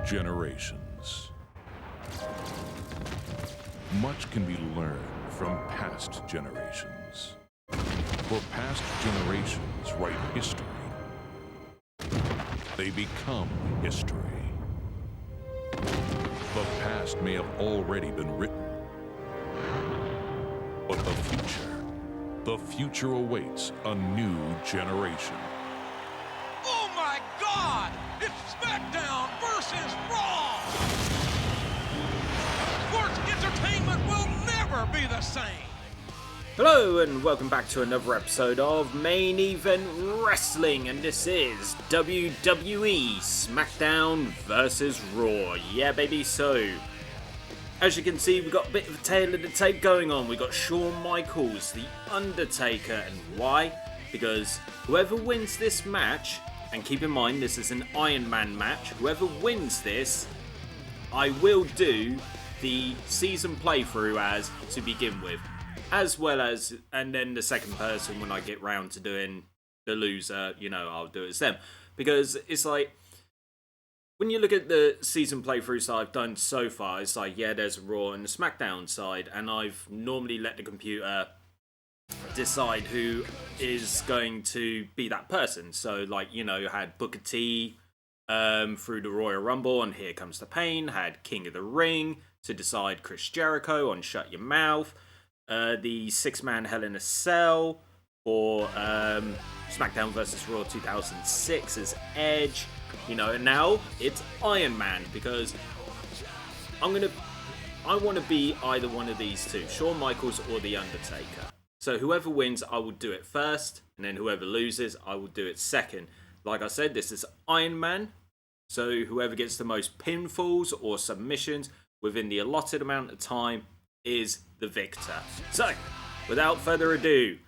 Generations. Much can be learned from past generations. For past generations write history. They become history. The past may have already been written, but the future awaits a new generation. Oh my God! It's Smackdown versus Raw! Sports entertainment will never be the same! Hello and welcome back to another episode of Main Event Wrestling, and this is WWE Smackdown versus Raw. Yeah baby, so as you can see we've got a bit of a tail of the tape going on. We've got Shawn Michaels, the Undertaker, and why? Because whoever wins this match, and keep in mind this is an Iron Man match, whoever wins this, I will do the season playthrough as to begin with. As well as, and then the second person when I get round to doing the loser, you know, I'll do it as them. Because it's like, when you look at the season playthroughs I've done so far, it's like, yeah, there's a Raw and a SmackDown side, and I've normally let the computer decide who is going to be that person. So, like, you know, had Booker T through the Royal Rumble on Here Comes the Pain, had King of the Ring to decide Chris Jericho on Shut Your Mouth. The 6-man Hell in a Cell for SmackDown vs. Raw 2006 as Edge, you know, and now it's Iron Man, because I want to be either one of these two, Shawn Michaels or The Undertaker. So whoever wins, I will do it first, and then whoever loses, I will do it second. Like I said, this is Iron Man, so whoever gets the most pinfalls or submissions within the allotted amount of time is the victor. So, without further ado,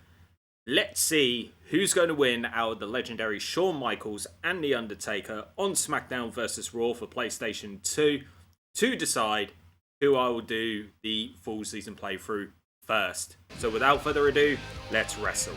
let's see who's going to win out of the legendary Shawn Michaels and The Undertaker on SmackDown vs. Raw for PlayStation 2 to decide who I will do the full season playthrough first. So, without further ado, let's wrestle.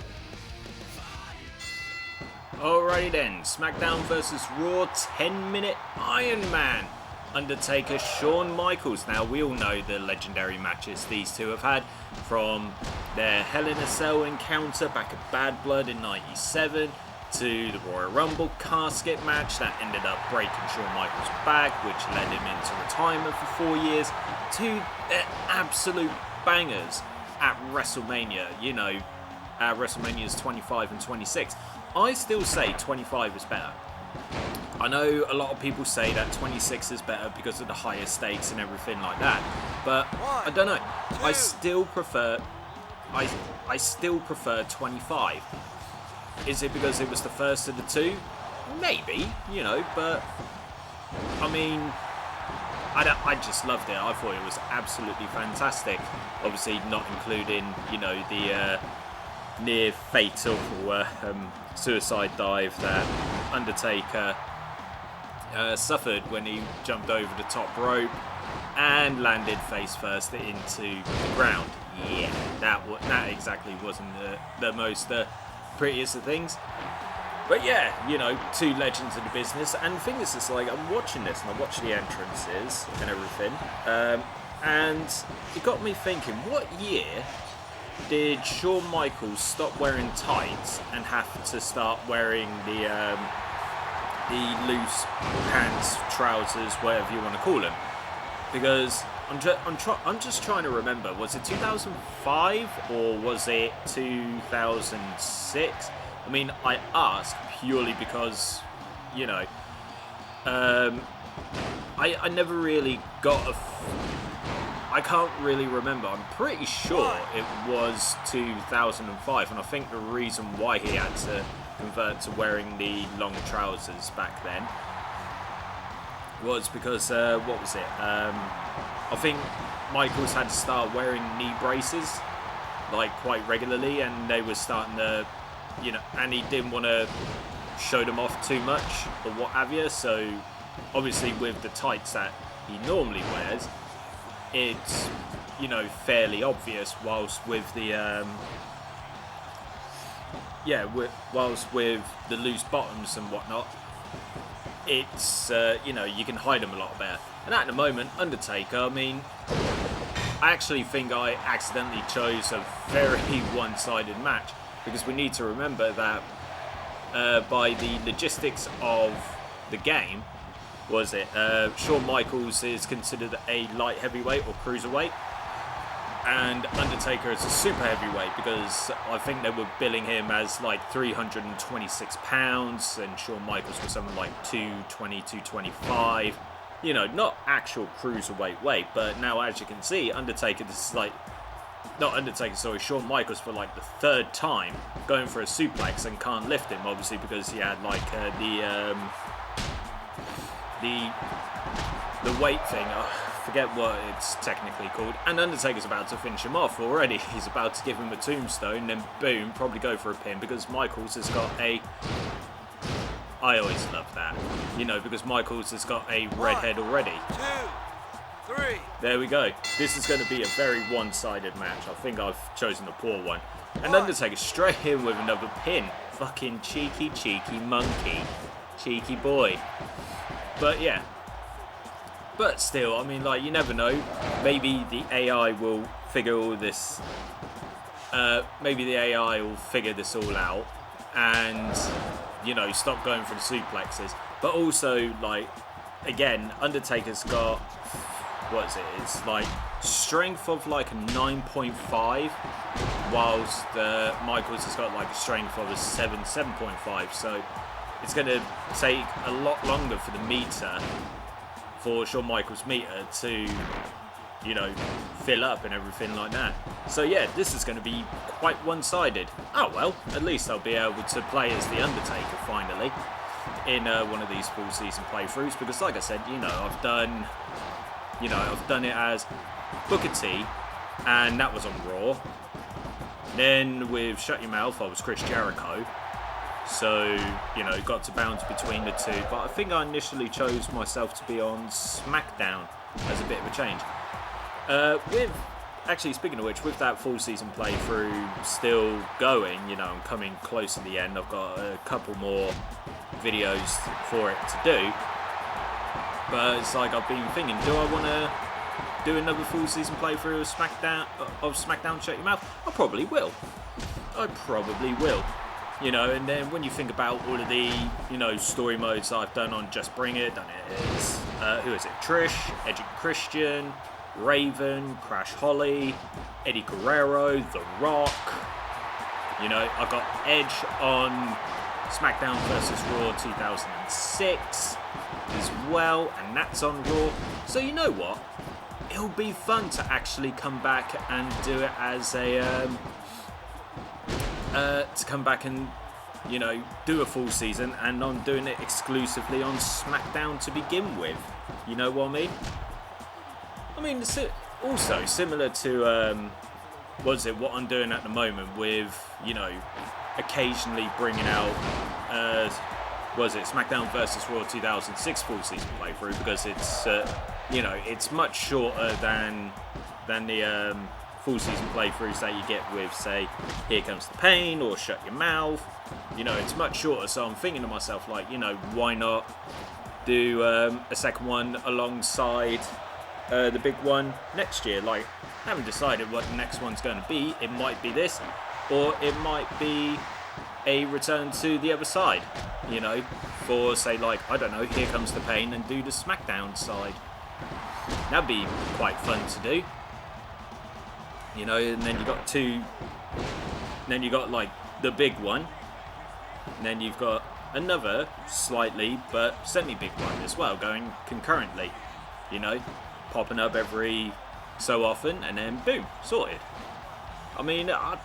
Alrighty then, SmackDown vs. Raw 10-minute Iron Man. Undertaker, Shawn Michaels. Now, we all know the legendary matches these two have had, from their Hell in a Cell encounter back at Bad Blood in 97 to the Royal Rumble casket match that ended up breaking Shawn Michaels' back, which led him into retirement for 4 years, to their absolute bangers at WrestleMania. You know, WrestleMania's 25 and 26. I still say 25 is better. I know a lot of people say that 26 is better because of the higher stakes and everything like that, but I don't know. I still prefer 25. Is it because it was the first of the two? Maybe, you know, but I mean, I just loved it. I thought it was absolutely fantastic. Obviously, not including, you know, the near fatal suicide dive that Undertaker suffered when he jumped over the top rope and landed face first into the ground. Yeah, that exactly wasn't the most prettiest of things. But yeah, you know, two legends of the business. And the thing is, it's like, I'm watching this and I watch the entrances and everything, and it got me thinking, what year did Shawn Michaels stop wearing tights and have to start wearing the loose pants, trousers, whatever you want to call them? Because I'm just trying to remember. Was it 2005 or was it 2006? I mean, I ask purely because, you know, I never really got I can't really remember. I'm pretty sure it was 2005, and I think the reason why he had to convert to wearing the long trousers back then was because, what was it? I think Michaels had to start wearing knee braces, like, quite regularly, and they were starting to, you know, and he didn't want to show them off too much, or what have you, so obviously with the tights that he normally wears, it's, you know, fairly obvious, whilst with the whilst with the loose bottoms and whatnot, it's, you know, you can hide them a lot better. And at the moment, Undertaker, I mean, I actually think I accidentally chose a very one-sided match, because we need to remember that by the logistics of the game, Shawn Michaels is considered a light heavyweight or cruiserweight, and Undertaker is a super heavyweight, because I think they were billing him as like 326 pounds, and Shawn Michaels was something like 220, 225. You know, not actual cruiserweight weight, but now as you can see, Undertaker, this is like, not Undertaker, sorry, Shawn Michaels for like the third time going for a suplex and can't lift him, obviously because he had like the weight thing. I forget what it's technically called. And Undertaker's about to finish him off already. He's about to give him a tombstone, then boom, probably go for a pin, because Michaels has got a... I always love that, you know, because Michaels has got a redhead already. 2, 3. There we go. This is going to be a very one-sided match. I think I've chosen a poor one. And Undertaker straight in with another pin. Fucking cheeky, cheeky monkey. Cheeky boy. But yeah. But still, I mean, like, you never know. Maybe the AI will figure all this... maybe the AI will figure this all out. And... you know, stop going for the suplexes. But also, like, again, Undertaker's got, what is it? It's like strength of like a 9.5, whilst Michaels has got like a strength of a 7.5. So it's going to take a lot longer for the meter, for Shawn Michaels' meter to, you know, fill up and everything like that. So yeah, this is going to be quite one-sided. Oh well, at least I'll be able to play as the Undertaker finally in one of these full season playthroughs, because like I said, you know, I've done it as Booker T, and that was on Raw. Then with Shut Your Mouth, I was Chris Jericho. So, you know, got to bounce between the two. But I think I initially chose myself to be on SmackDown as a bit of a change. Actually, speaking of which, with that full season playthrough still going, you know, I'm coming close to the end. I've got a couple more videos for it to do. But it's like I've been thinking, do I want to do another full season playthrough of SmackDown Shut Your Mouth? I probably will. You know, and then when you think about all of the, you know, story modes I've done on Just Bring It, done it as, who is it? Trish, Edge and Christian, Raven, Crash Holly, Eddie Guerrero, The Rock. You know, I got Edge on SmackDown vs. Raw 2006 as well, and that's on Raw. So you know what? It'll be fun to actually come back and do it as a to come back and, you know, do a full season, and I'm doing it exclusively on SmackDown to begin with. You know what I mean? I mean, it's also similar to what I'm doing at the moment with, you know, occasionally bringing out SmackDown vs. Raw 2006 full season playthrough, because it's you know, it's much shorter than the full season playthroughs that you get with, say, Here Comes the Pain or Shut Your Mouth. You know, it's much shorter, so I'm thinking to myself, like, you know, why not do a second one alongside the big one next year? Like, I haven't decided what the next one's going to be. It might be this, or it might be a return to the other side, you know, for, say, like, I don't know, Here Comes the Pain, and do the SmackDown side. That'd be quite fun to do. You know, and then you got then you got like the big one, and then you've got another slightly but semi-big one as well going concurrently, you know, popping up every so often, and then boom, sorted. I mean, I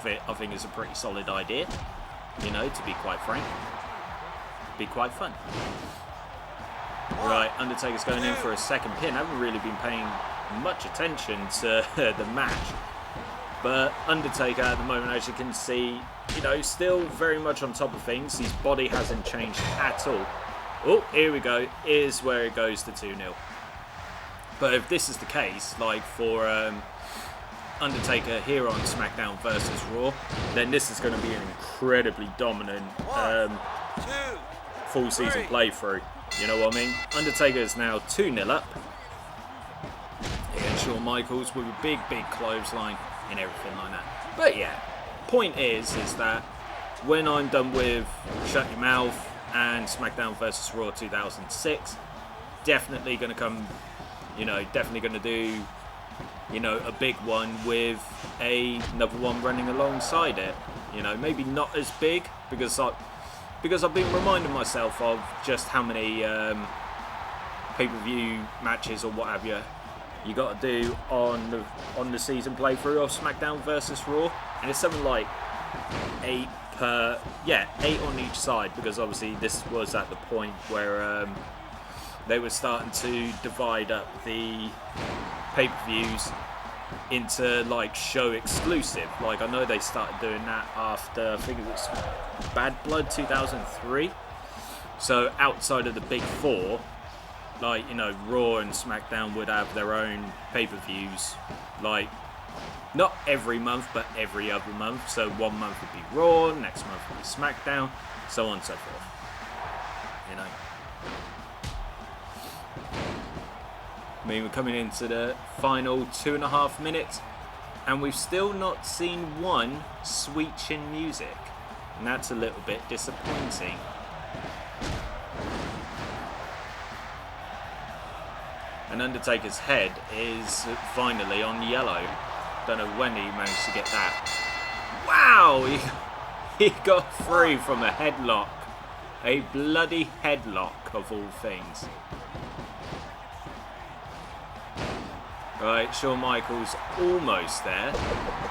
think it's a pretty solid idea, you know, to be quite frank. Be quite fun. Right, Undertaker's going in for a second pin. I haven't really been paying much attention to the match, but Undertaker at the moment, as you can see, you know, still very much on top of things. His body hasn't changed at all. Oh, here we go. Here's where it goes to 2-0. But if this is the case, like for Undertaker here on SmackDown versus Raw, then this is going to be an incredibly dominant full season playthrough. You know what I mean? Undertaker is now 2-0 up against Shawn Michaels with a big clothesline and everything like that. But yeah, point is that when I'm done with Shut Your Mouth and SmackDown vs. Raw 2006, definitely going to come, definitely going to do, a big one with another one running alongside it. Maybe not as big because I've been reminding myself of just how many pay-per-view matches or what have you got to do on the season playthrough of SmackDown vs. Raw, and it's something like 8 on each side, because obviously this was at the point where they were starting to divide up the pay-per-views into like show exclusive. Like I know they started doing that after, I think it was Bad Blood 2003. So outside of the big four, like Raw and SmackDown would have their own pay-per-views, like not every month but every other month. So one month would be Raw, next month would be SmackDown, so on and so forth. I mean, we're coming into the final 2.5 minutes, and we've still not seen one sweet chin music, and that's a little bit disappointing. And Undertaker's head is finally on yellow. Don't know when he managed to get that. Wow! He got free from a headlock. A bloody headlock of all things. Right, Shawn Michaels almost there.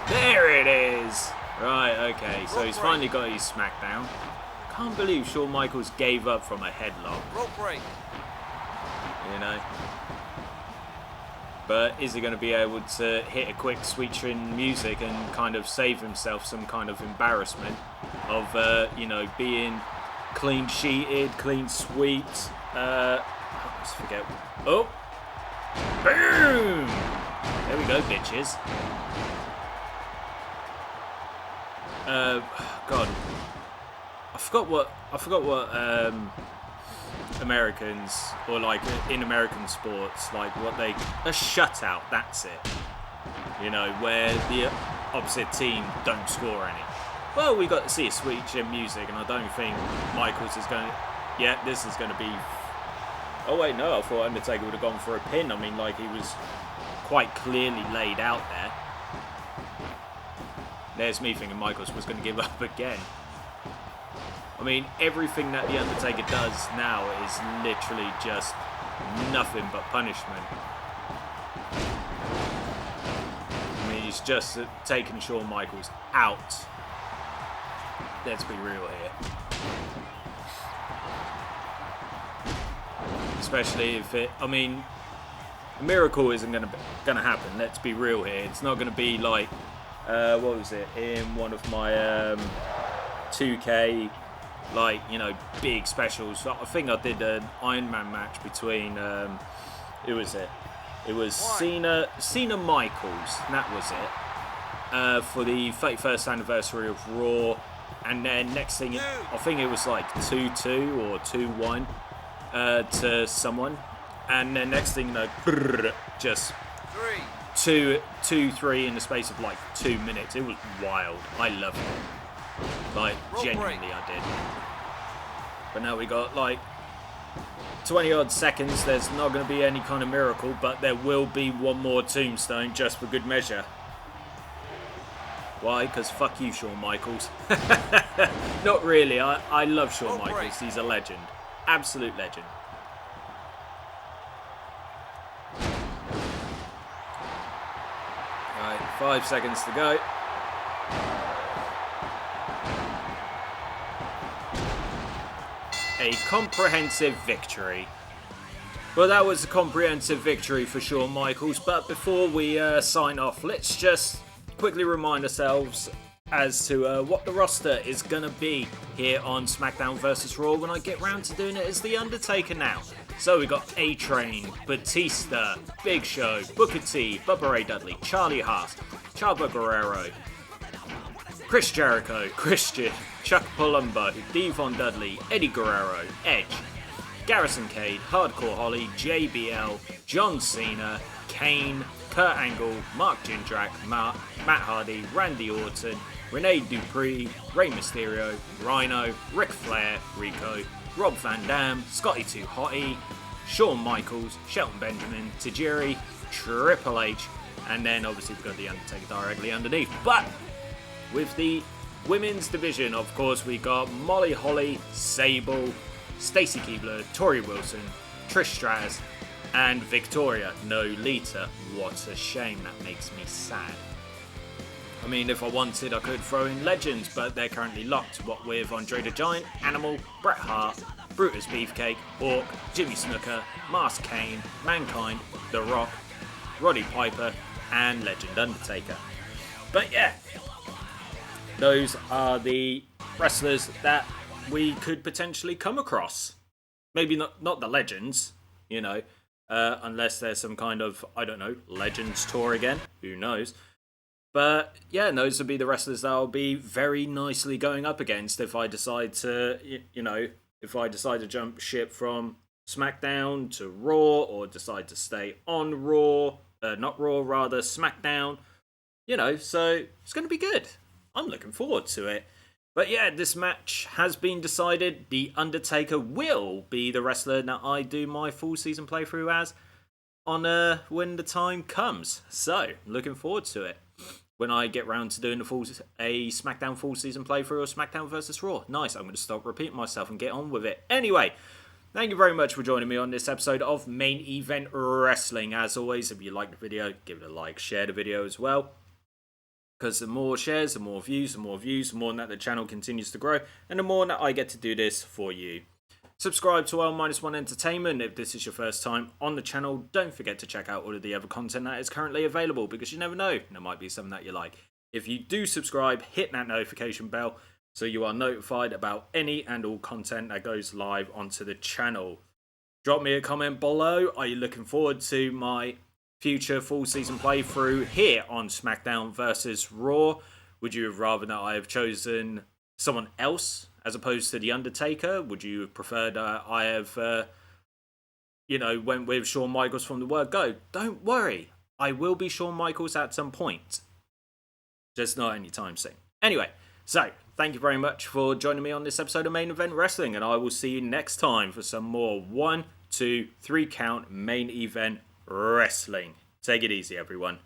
There it is! Right, okay, so he's finally got his SmackDown. Can't believe Shawn Michaels gave up from a headlock. Rope break. But is he going to be able to hit a quick sweet chin music and kind of save himself some kind of embarrassment of, being clean sheeted, clean swept? I always forget. Oh! Boom! There we go, bitches. God, I forgot what Americans, or like in American sports, like what a shutout. That's it. Where the opposite team don't score any. Well, we got to see a sweet chin music, and I don't think Michaels is going to. Yeah, this is going to be. Oh wait, no, I thought Undertaker would have gone for a pin. I mean, like, he was quite clearly laid out there. There's me thinking Michaels was going to give up again. I mean, everything that The Undertaker does now is literally just nothing but punishment. I mean, he's just taken Shawn Michaels out. Let's be real here. Especially if a miracle isn't gonna happen. Let's be real here. It's not gonna be like, what was it in one of my 2K, like big specials. I think I did an Iron Man match between who was it? It was Cena Michaels. That was it for the 31st anniversary of Raw, and then next thing I think it was like 2-2 or 2-1. To someone, and then next thing just 2-3 in the space of like 2 minutes. It was wild. I loved it. Like, genuinely I did. But now we got like 20 odd seconds. There's not going to be any kind of miracle, but there will be one more tombstone just for good measure. Why? Because fuck you, Shawn Michaels. Not really. I love Shawn Michaels. He's a legend. Absolute legend. Right, 5 seconds to go. A comprehensive victory. Well, that was a comprehensive victory for Shawn Michaels, but before we sign off, let's just quickly remind ourselves as to what the roster is going to be here on SmackDown vs. Raw when I get round to doing it as The Undertaker now. So we got A-Train, Batista, Big Show, Booker T, Bubba Ray Dudley, Charlie Haas, Chavo Guerrero, Chris Jericho, Christian, Chuck Palumbo, Devon Dudley, Eddie Guerrero, Edge, Garrison Cade, Hardcore Holly, JBL, John Cena, Kane, Kurt Angle, Mark Jindrak, Matt Hardy, Randy Orton, Rene Dupree, Rey Mysterio, Rhino, Ric Flair, Rico, Rob Van Dam, Scotty 2 Hottie, Shawn Michaels, Shelton Benjamin, Tajiri, Triple H, and then obviously we've got The Undertaker directly underneath. But with the women's division, of course, we got Molly Holly, Sable, Stacy Keibler, Tori Wilson, Trish Stratus, and Victoria. No Lita. What a shame. That makes me sad. I mean, if I wanted, I could throw in legends, but they're currently locked. What with Andre the Giant, Animal, Bret Hart, Brutus Beefcake, Hawk, Jimmy Snuka, Mars Kane, Mankind, The Rock, Roddy Piper, and Legend Undertaker. But yeah, those are the wrestlers that we could potentially come across. Maybe not the legends, you know, unless there's some kind of, I don't know, Legends tour again. Who knows? But yeah, those would be the wrestlers that I'll be very nicely going up against if I decide to, if I decide to jump ship from SmackDown to Raw, or decide to stay on Raw, not Raw, rather SmackDown. So it's going to be good. I'm looking forward to it. But yeah, this match has been decided. The Undertaker will be the wrestler that I do my full season playthrough as on when the time comes. So, looking forward to it. When I get round to doing a SmackDown full season playthrough or SmackDown vs. Raw. Nice, I'm going to stop repeating myself and get on with it. Anyway, thank you very much for joining me on this episode of Main Event Wrestling. As always, if you liked the video, give it a like, share the video as well. Because the more shares, the more views, the more that the channel continues to grow, and the more that I get to do this for you. Subscribe to L-1 Entertainment if this is your first time on the channel. Don't forget to check out all of the other content that is currently available, because you never know, there might be something that you like. If you do subscribe, hit that notification bell so you are notified about any and all content that goes live onto the channel. Drop me a comment below. Are you looking forward to my future full season playthrough here on SmackDown vs. Raw? Would you have rather that I have chosen someone else as opposed to The Undertaker? Would you have preferred I have, went with Shawn Michaels from the word go? Don't worry, I will be Shawn Michaels at some point. Just not anytime soon. Anyway, so thank you very much for joining me on this episode of Main Event Wrestling, and I will see you next time for some more 1, 2, 3 count Main Event Wrestling. Take it easy, everyone.